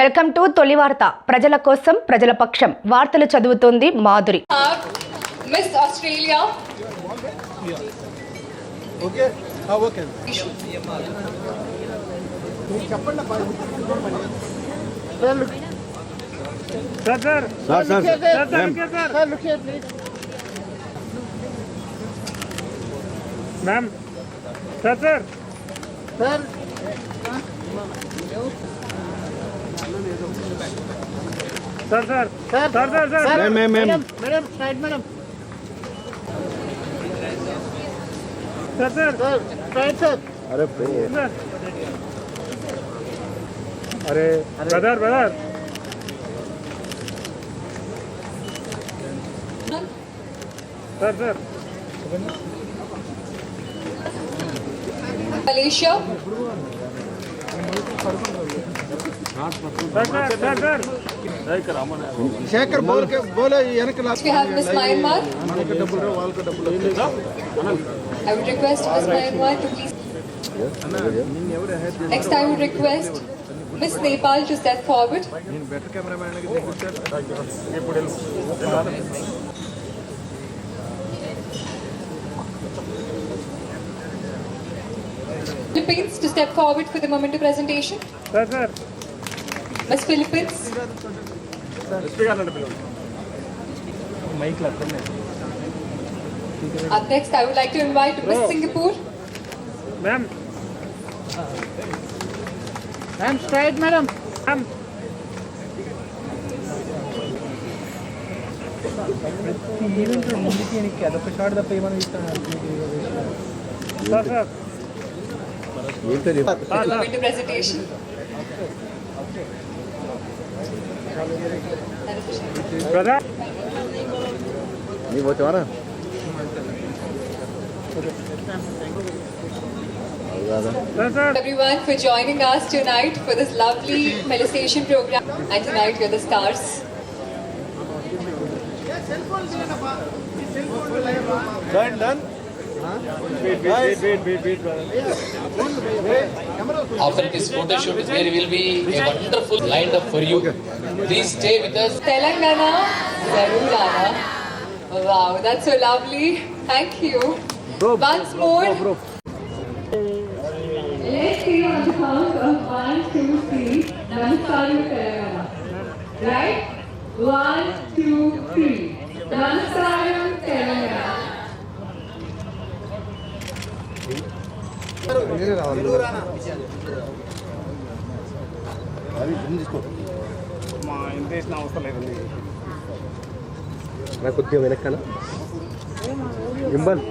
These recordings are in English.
Welcome to తొలి వార్త. ప్రజల కోసం ప్రజల పక్షం వార్తలు చదువుతోంది Madhuri. Miss Australia okay okay చెప్పండి ma'am sir sir sir sir sir sir sir sir ma'am madam side madam sir sir side sir अरे अरे brother brother sir sir Malaysia Shekhar बोल के बोले we have Miss Myanmar. I would request Miss Myanmar to please. Next I would request Miss Nepal to step forward. Philippines to step forward for the memento presentation. Sir sir Miss Philippines. Up next I would like to invite Miss Singapore. Ma'am ma'am straight madam ma'am sir sir Memento presentation. Brother नहीं वो चाह रहा sir sir Everyone for joining us tonight for this lovely meditation program. And tonight you're the stars. Done After this photo shoot, there will be a wonderful lined up for you. Please stay with us. Telangana, Zarur Aana. Wow, that's so lovely. Thank you. Once more. Let's see on the count of 1, 2, 3. Namaskaram Telangana. Right? 1, 2, 3. Namaskaram Telangana. మా ఇంత వేసిన అవసరం లేదండి मैं కొద్దిగా వెనక్కన gimbal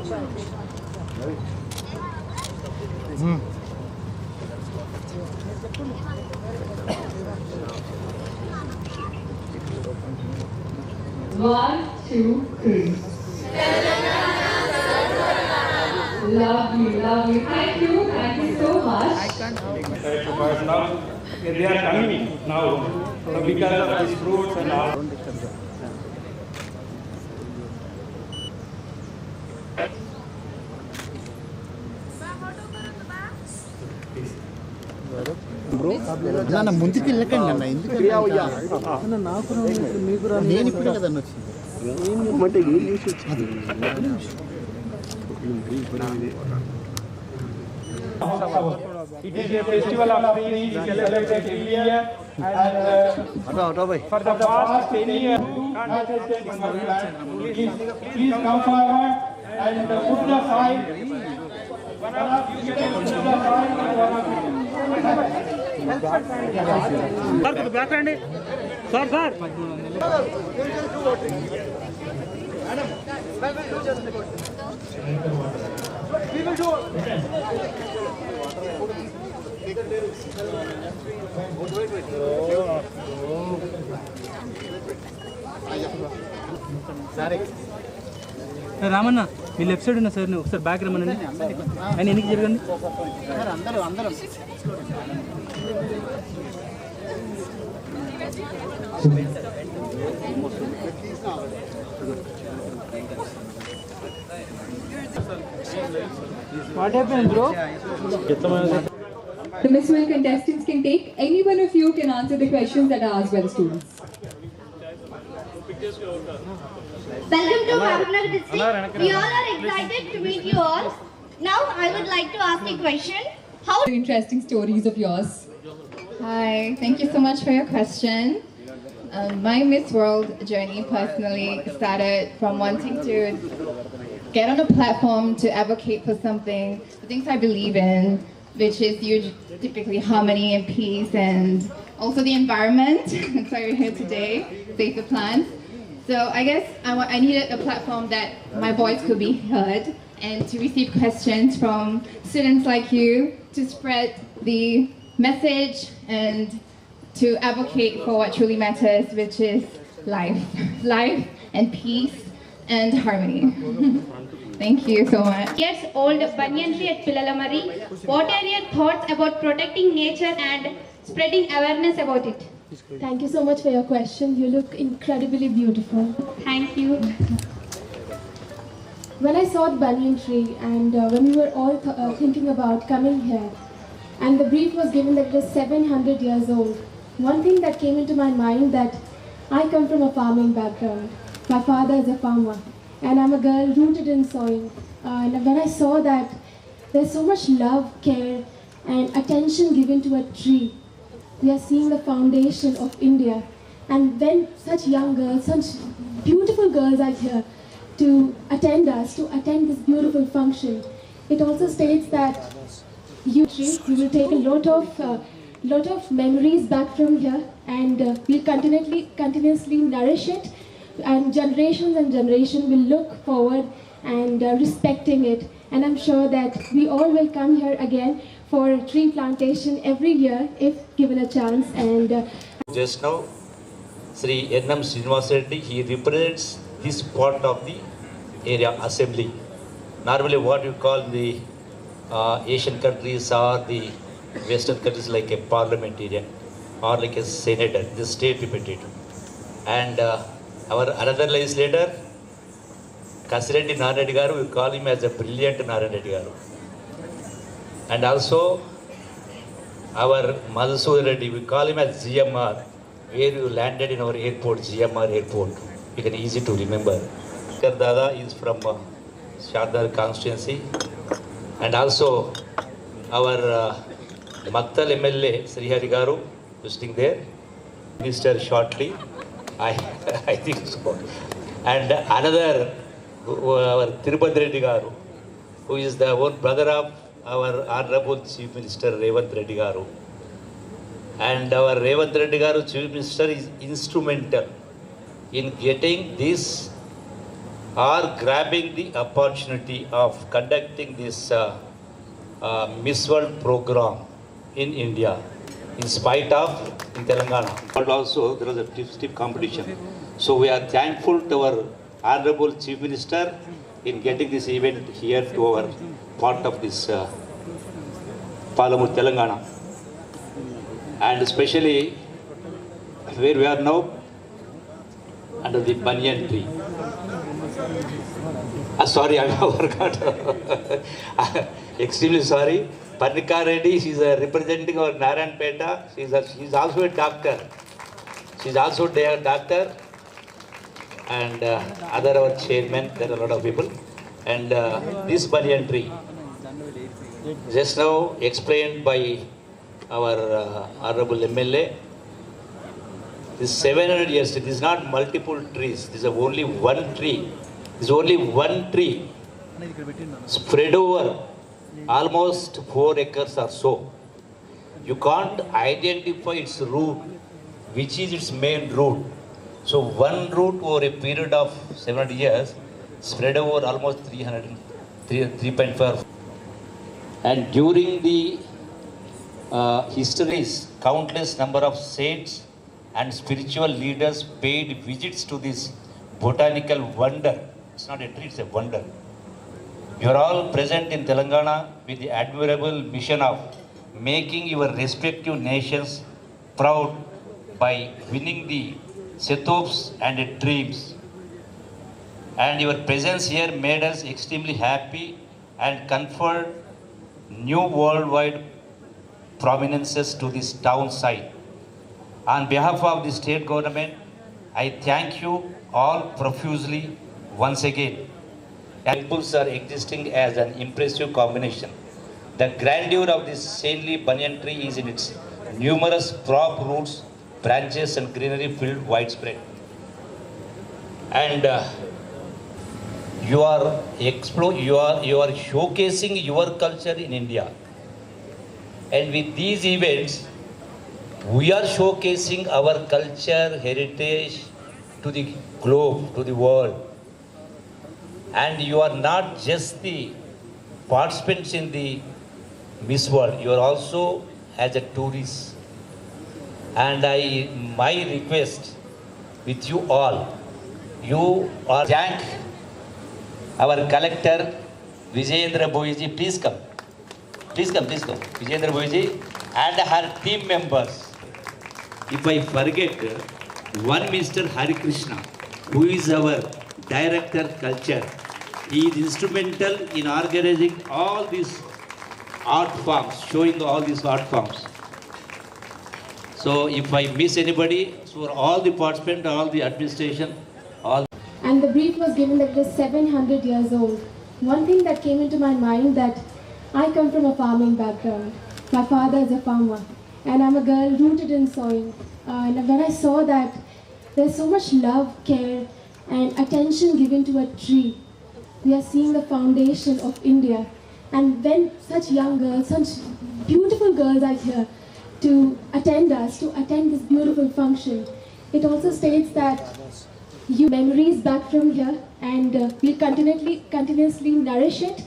One, two, three. Lovely, lovely. Thank you so much. now they are coming now because of these fruits and all. నా ముందుకు వెళ్ళకండి అన్న ఎందుకంటే నాకు మీకు నేను ఇప్పుడే కదన్న వచ్చింది It is a festival of trees celebrated every year and for the past 10 years please come forward and put the sign. One of you can put the sign and one of you. Sir, back hand. Sir, sir. Ramanna మీ left side ఉన్నా sir ఒకసారి back రమ్మనండి ఆయన ఎన్నికి జరగండి అందరూ అందరం what happen bro The Miss World contestants can take. Any one of you can answer the questions that are asked by the students. Welcome to Mahabubnagar district. We all are excited to meet you all. Now I would like to ask a question. How Interesting stories of yours. Hi, thank you so much for your question. My Miss World journey personally started from wanting to get on a platform to advocate for something, the things I believe in, which is typically harmony and peace and also the environment. That's why we're here today, Save the Plants. So I guess I needed a platform that my voice could be heard and to receive questions from students like you to spread the message and to advocate for what truly matters, which is life and peace and harmony. Thank you so much. years old banyan tree at Pillalamari? What are your thoughts about protecting nature and spreading awareness about it? Thank you so much for your question. You look incredibly beautiful. Thank you. When I saw the banyan tree and when we were all thinking about coming here and the brief was given that it is 700 years old, one thing that came into my mind that I come from a farming background. My father is a farmer and I'm a girl rooted in soil. And when I saw that there's so much love, care and attention given to a tree, we are seeing the foundation of India. And when such young girls, such beautiful girls are here to attend this beautiful function, it also states that you will take a lot of memories back from here and we'll continuously nourish it, and generations will look forward and respecting it. And I'm sure that we all will come here again for tree plantation every year if given a chance. And just now, Sri N.M. Srinivas Reddy, he represents this part of the area assembly. Normally what you call the Asian countries or the Western countries like a parliamentarian or like a senator, the state representative. And our another legislator, Kasireddy Narayan Reddy Garu, we call him as a brilliant Narayan Reddy Garu. And also our Madhusudan Reddy, we call him as GMR, where you landed in our airport, GMR airport. You can easy to remember. Dada is from Shardar constituency. And also our Maktal MLA, Srihari Garu, visiting there. Minister shortly, I think so. And another, our Tirupati Reddy Garu, who is the own brother of our Honorable Chief Minister Revanth Reddy Garu. And our Revanth Reddy Garu, Chief Minister, is instrumental in getting this or grabbing the opportunity of conducting this Miss World program in India, in spite of in Telangana. But also there was a stiff competition. So we are thankful to our Honorable Chief Minister in getting this event here to our part of this Palamur, Telangana. And especially where we are now, under the banyan tree. Sorry, I forgot. Extremely sorry. Parnika Reddy, she is representing our Narayanpeta. She is also a doctor. She is also a doctor. And other our chairman, there are a lot of people. And this banyan tree, just now explained by our Honorable MLA, this 700 years, it is not multiple trees. This is only one tree. This is only one tree spread over almost 4 acres or so. You can't identify its root, which is its main root. So one root over a period of 700 years spread over almost 3.5. And during the histories, countless number of saints and spiritual leaders paid visits to this botanical wonder. It's not a tree, it's a wonder. You are all present in Telangana with the admirable mission of making your respective nations proud by winning the Setops and dreams. And your presence here made us extremely happy and conferred new worldwide prominences to this town site. On behalf of the state government, I thank you all profusely once again. Temples are existing as an impressive combination. The grandeur of this saintly banyan tree is in its numerous prop roots, branches and greenery filled widespread. And you are showcasing your culture in India. And with these events, we are showcasing our culture, heritage to the globe, to the world. And you are not just the participants in the Miss World, you are also as a tourist. And my request with you all, you are thank our collector Vijayendra Boiji. Please come. Vijayendra Boiji and her team members. If I forget, one Mr. Hari Krishna, who is our Director Culture, he is instrumental in organizing all these art forms, showing all these art forms. So if I miss anybody, for all the participants, all the administration, all. And the brief was given that it is 700 years old. One thing that came into my mind that I come from a farming background. My father is a farmer and I'm a girl rooted in soil. And when I saw that there's so much love, care and attention given to a tree, we are seeing the foundation of India. And when such young girls, such beautiful girls are here to attend this beautiful function, it also states that you memories back from here and we'll continuously nourish it,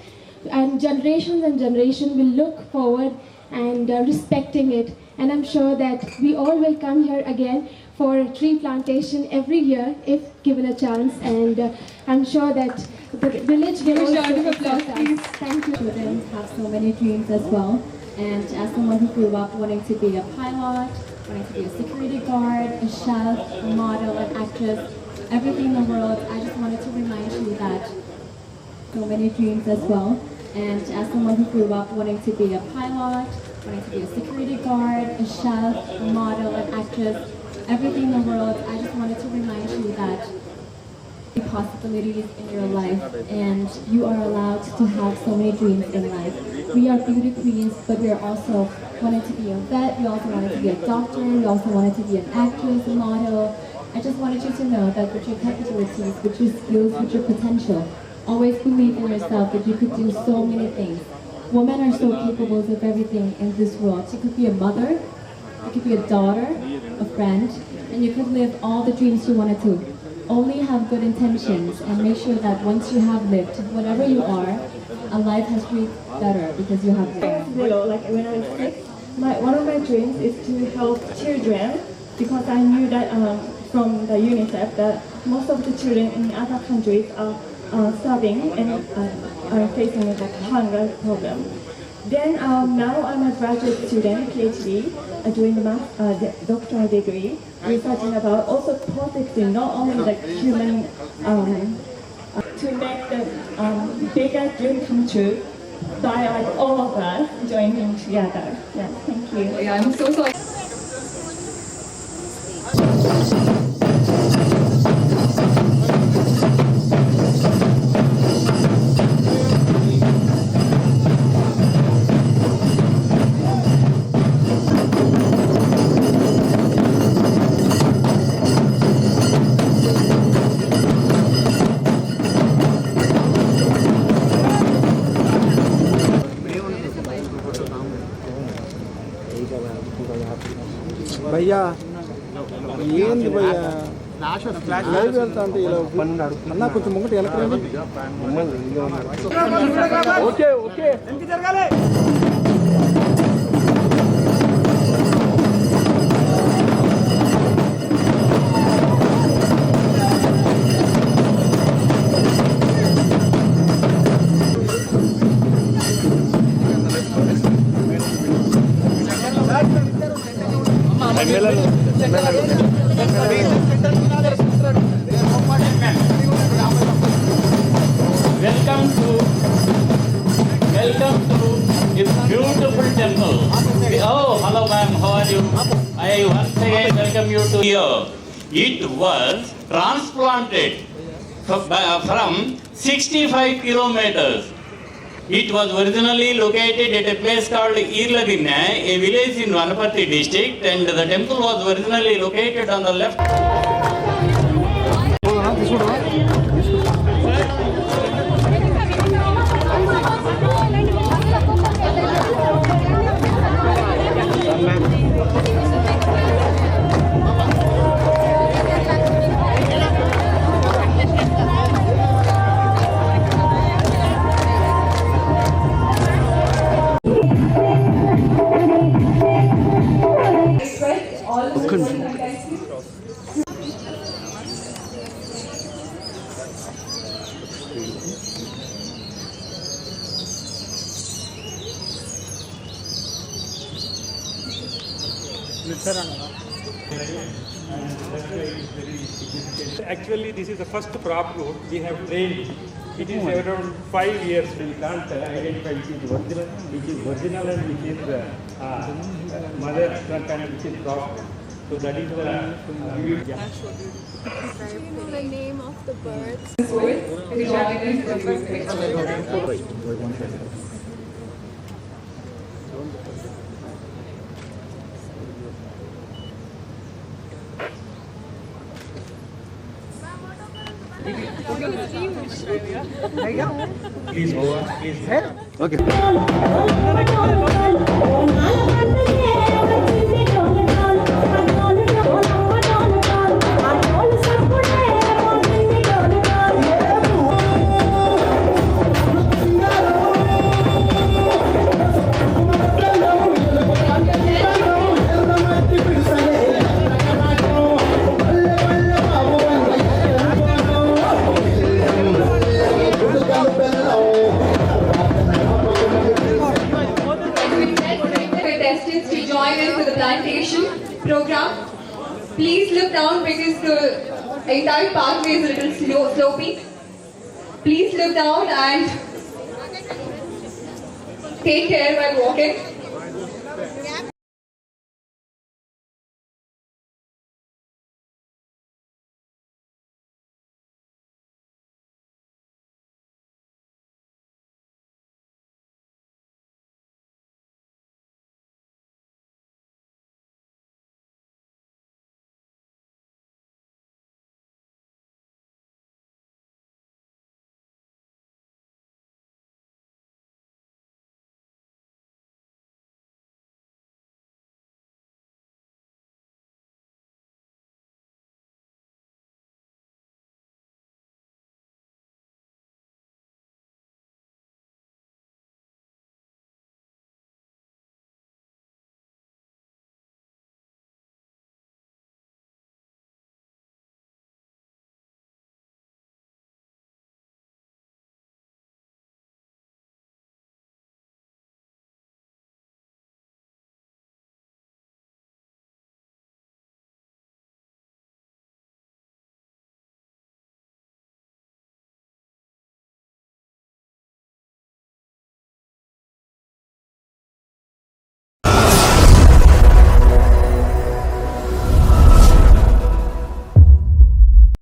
and generations will look forward and respecting it. And I'm sure that we all will come here again for tree plantation every year if given a chance, and I'm sure that the village will also support us. Thank you. Children have so many dreams as well, and as someone who grew up wanting to be a pilot, wanting to be a security guard, a chef, a model, an actress, everything in the world, I just wanted to remind you that so many dreams as well. And as someone who grew up wanting to be a pilot, wanting to be a security guard, a chef, a model, an actress, everything in the world, I just wanted to remind you that the possibilities in your life, and you are allowed to have so many dreams in life. We are beauty queens, but we are also wanting to be a vet, we also wanted to be a doctor, we also wanted to be an actress, a model. I just wanted you to know that with your capabilities, with your skills, with your potential, always believe in yourself that you could do so many things. Women are so capable of everything in this world. You could be a mother, you could be a daughter, a friend, and you could live all the dreams you wanted to. Only have good intentions and make sure that once you have lived, whatever you are, a life has been better because you have lived. Like when I was 6, one of my dreams is to help children, because I knew that from the UNICEF that most of the children in other countries are starving and are facing like hunger problem. Then now I'm a graduate student, PhD, doing the doctoral degree, researching about also protecting not only the human, to make the bigger dream come true by like all of us joining together. Yes, thank you. Yeah, I'm so sorry. భయ్యా ఏంది భయ్యా live వెళ్తా అంటే ఇలా అన్నా కొంచెం ముంగట వెనకరండి okay okay జరగాలి. Welcome to this beautiful temple. So here it was transplanted from 65 kilometers. It was originally located at a place called Irladinne, a village in Vanaparthi district, and the temple was originally located on the left. Actually, this is the first crop root we have trained. It is around 5 years. We can't identify which is original and which is mother truck and which is crop. So that is the. Do you know the name of the birds? Please go on. Please. Okay. To join us for the plantation program. Please look down because the entire pathway is a little slopey. Please look down and take care while walking.